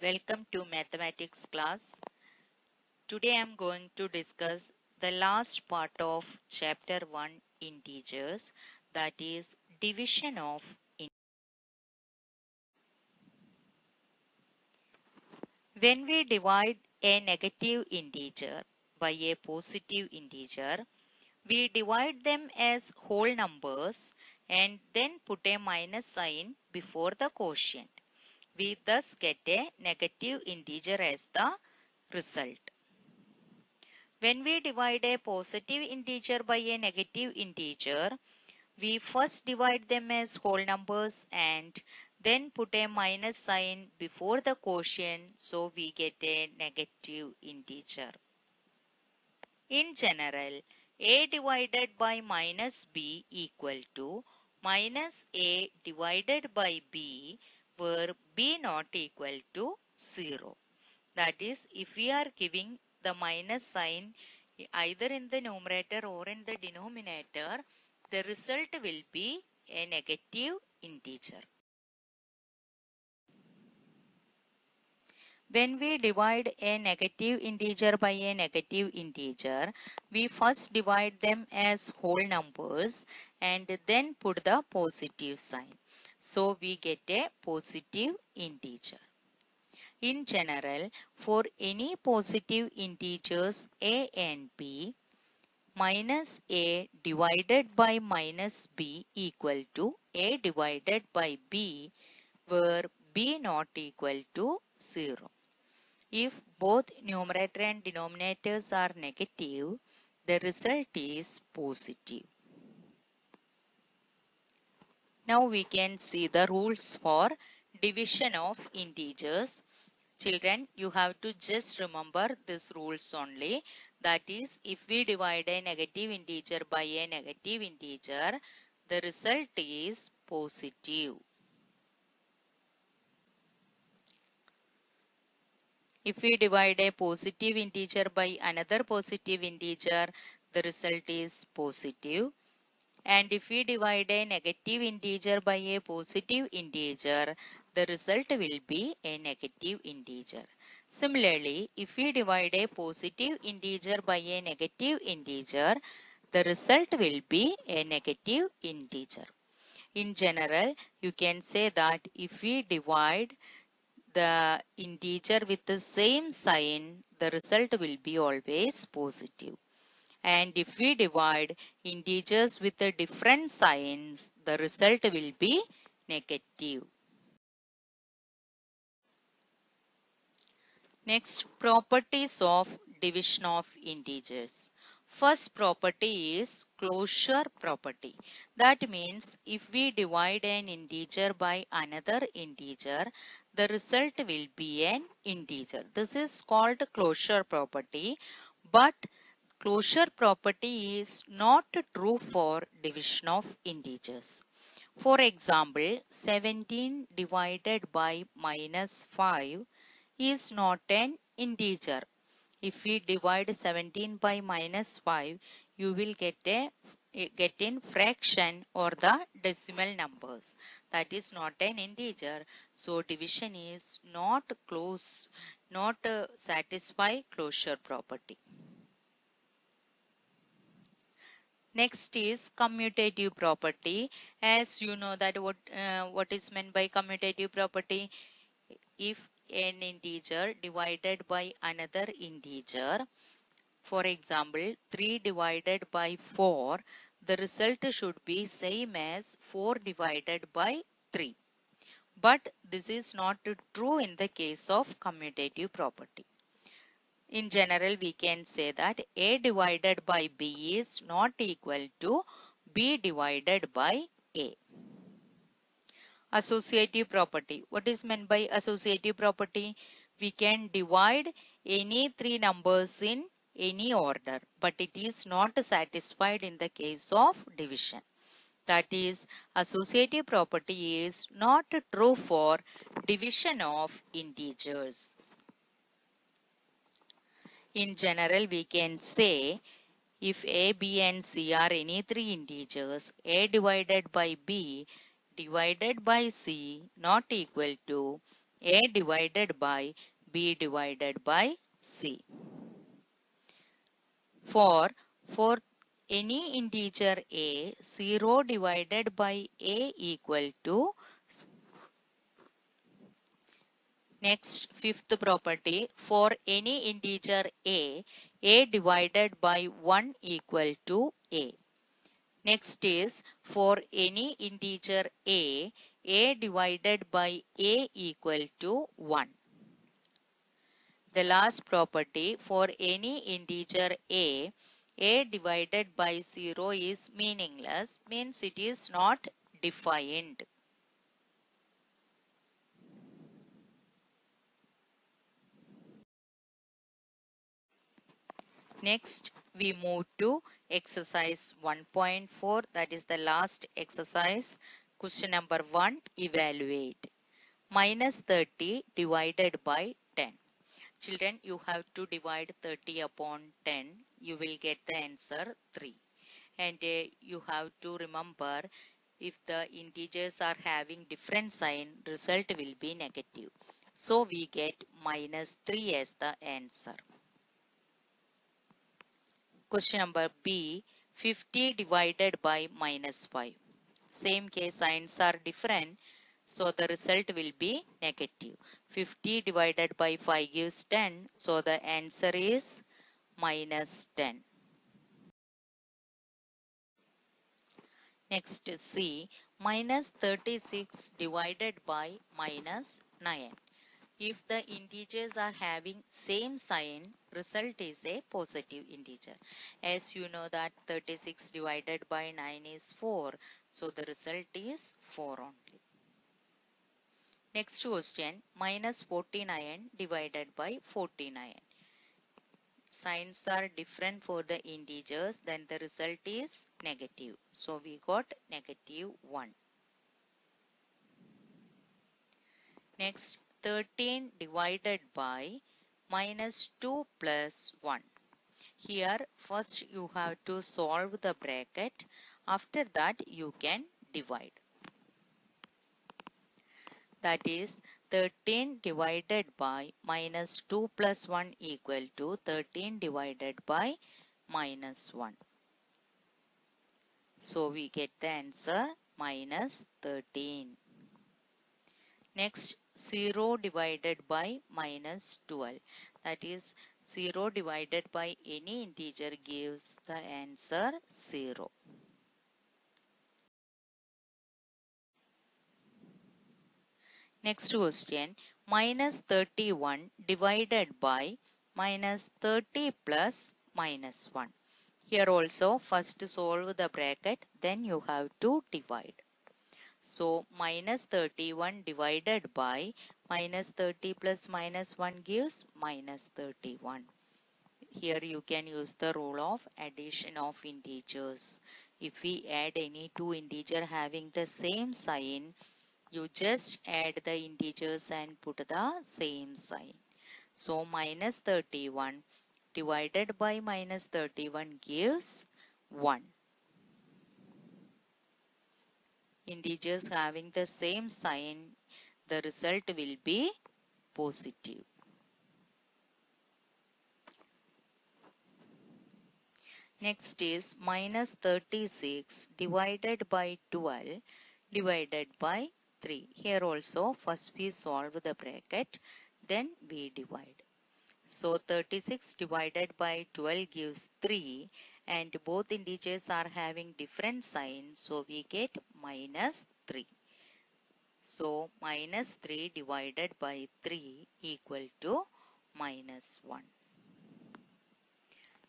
Welcome to mathematics class. Today I am going to discuss the last part of chapter 1 integers, that is division of integers. When we divide a negative integer by a positive integer, we divide them as whole numbers and then put a minus sign before the quotient. We thus get a negative integer as the result. When we divide a positive integer by a negative integer, we first divide them as whole numbers and then put a minus sign before the quotient, so we get a negative integer. In general, a divided by minus b equal to minus a divided by b, where b not equal to 0. That is, if we are giving the minus sign either in the numerator or in the denominator, the result will be a negative integer. When we divide a negative integer by a negative integer, we first divide them as whole numbers and then put the positive sign. So we get a positive integer. In general, for any positive integers a and b, minus a divided by minus b equal to a divided by b, where b not equal to 0. If both numerator and denominators are negative, the result is positive. Now we can see the rules for division of integers. Children, you have to just remember these rules only. That is, if we divide a negative integer by a negative integer, the result is positive. If we divide a positive integer by another positive integer, the result is positive. And if we divide a negative integer by a positive integer, the result will be a negative integer. Similarly, if we divide a positive integer by a negative integer, the result will be a negative integer. In general, you can say that if we divide the integer with the same sign, the result will be always positive. And if we divide integers with the different signs, the result will be negative. Next, properties of division of integers. First property is closure property. That means if we divide an integer by another integer, the result will be an integer. This is called closure property, but closure property is not true for division of integers. For example, 17 divided by minus 5 is not an integer. If we divide 17 by minus 5, you will get in fraction or the decimal numbers. That is not an integer. So division is not satisfy closure property. Next is commutative property. As you know that what is meant by commutative property. If an integer divided by another integer, for example 3 divided by 4, the result should be same as 4 divided by 3. But this is not true in the case of commutative property. In general, we can say that a divided by b is not equal to b divided by a. Associative property. What is meant by associative property? We can divide any three numbers in any order, but it is not satisfied in the case of division. That is, associative property is not true for division of integers. In general, we can say if a, b and c are any three integers, a divided by b divided by c not equal to A divided by B divided by C. For any integer A, 0 divided by A equal to. Next, fifth property, for any integer A divided by 1 equal to A. Next is, for any integer A divided by A equal to 1. The last property, for any integer A divided by 0 is meaningless, means it is not defined. Next, we move to exercise 1.4, that is the last exercise. Question number 1, evaluate. Minus 30 divided by 10. Children, you have to divide 30 upon 10. You will get the answer 3. And you have to remember, if the integers are having different sign, result will be negative. So we get minus 3 as the answer. Question number B, 50 divided by minus 5. Same case, signs are different, so the result will be negative. 50 divided by 5 gives 10, so the answer is minus 10. Next, C, minus 36 divided by minus 9. If the integers are having same sign, result is a positive integer. As you know that 36 divided by 9 is 4. So the result is 4 only. Next question, minus 49 divided by 49. Signs are different for the integers, then the result is negative. So we got negative 1. Next, 13 divided by minus 2 plus 1. Here first you have to solve the bracket. After that you can divide. That is 13 divided by minus 2 plus 1 equal to 13 divided by minus 1. So we get the answer minus 13. Next, 0 divided by minus 12. That is 0 divided by any integer gives the answer 0. Next question, minus 31 divided by minus 30 plus minus 1. Here also first solve the bracket, then you have to divide. So minus 31 divided by minus 30 plus minus 1 gives minus 31. Here you can use the rule of addition of integers. If we add any two integers having the same sign, you just add the integers and put the same sign. So minus 31 divided by minus 31 gives 1. Integers having the same sign, the result will be positive. Next is minus 36 divided by 12 divided by 3. Here also first we solve the bracket, then we divide. So 36 divided by 12 gives 3 and both integers are having different signs, so we get minus 3. So minus 3 divided by 3 equal to minus 1.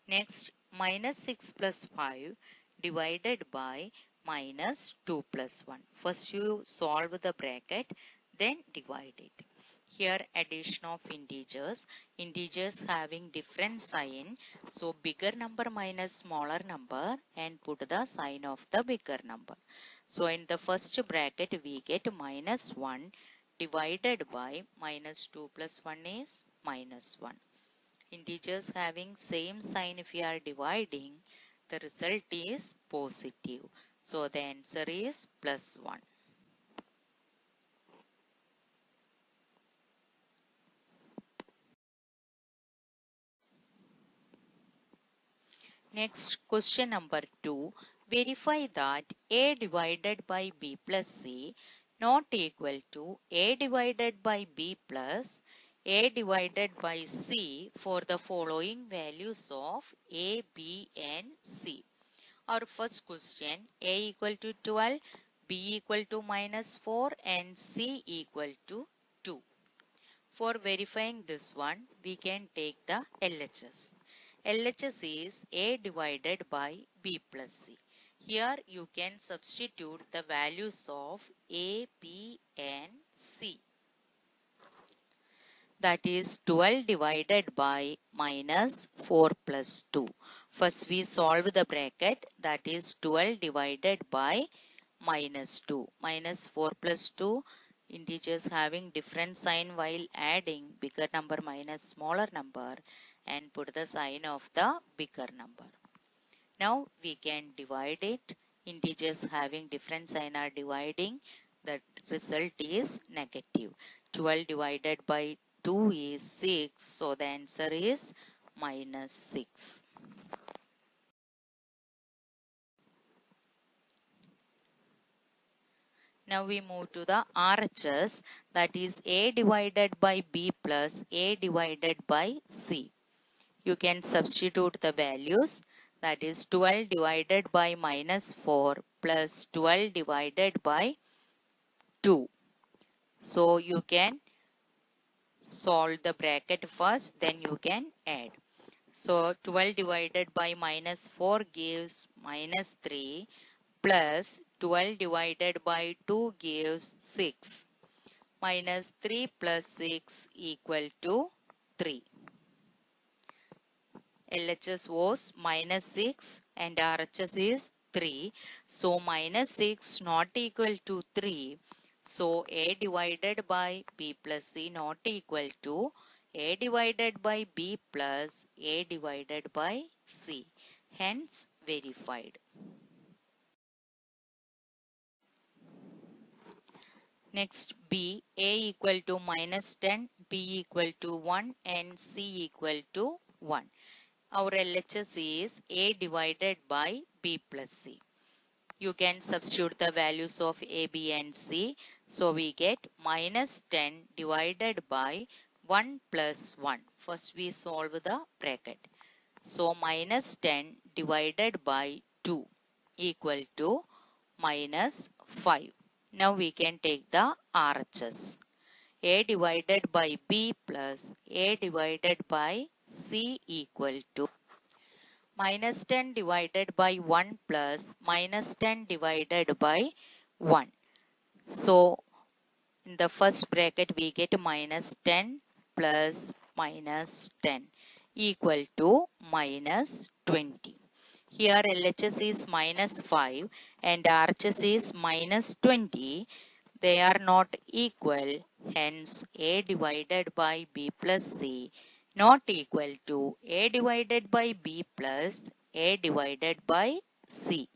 Next, minus 6 plus 5 divided by minus 2 plus 1. First you solve the bracket, then divide it. Here addition of integers, integers having different sign, so bigger number minus smaller number and put the sign of the bigger number. So in the first bracket we get minus 1 divided by minus 2 plus 1 is minus 1. Integers having same sign, if we are dividing, the result is positive. So the answer is plus 1. Next, question number 2. Verify that A divided by B plus C not equal to A divided by B plus A divided by C for the following values of A, B and C. Our first question, A equal to 12, B equal to -4 and C equal to 2. For verifying this one, we can take the LHS. LHS is A divided by B plus C. Here you can substitute the values of A, B and C. That is 12 divided by -4 plus 2. First we solve the bracket, that is 12 divided by -2. -4 plus 2, integers having different sign while adding bigger number minus smaller number, and put the sign of the bigger number. Now we can divide it. Integers having different sign are dividing. The result is negative. 12 divided by 2 is 6. So the answer is -6. Now we move to the RHS, that is A divided by B plus A divided by C. You can substitute the values, that is 12 divided by -4 plus 12 divided by 2. So you can solve the bracket first, then you can add. So 12 divided by -4 gives -3 plus 12 divided by 2 gives 6. -3 plus 6 equal to 3. LHS was -6 and RHS is 3. So -6 not equal to 3. So A divided by B plus C not equal to A divided by B plus A divided by C. Hence verified. Next, B, A equal to -10, B equal to 1 and C equal to 1. Our LHS is A divided by B plus C. You can substitute the values of A, B and C. So we get -10 divided by 1 plus 1. First we solve the bracket. So -10 divided by 2 equal to -5. Now we can take the RHS. A divided by B plus A divided by C equal to -10 divided by 1 plus -10 divided by 1. So in the first bracket we get -10 plus -10 equal to -20. Here LHS is -5 and RHS is -20. They are not equal. Hence A divided by B plus C not equal to A divided by B plus A divided by C.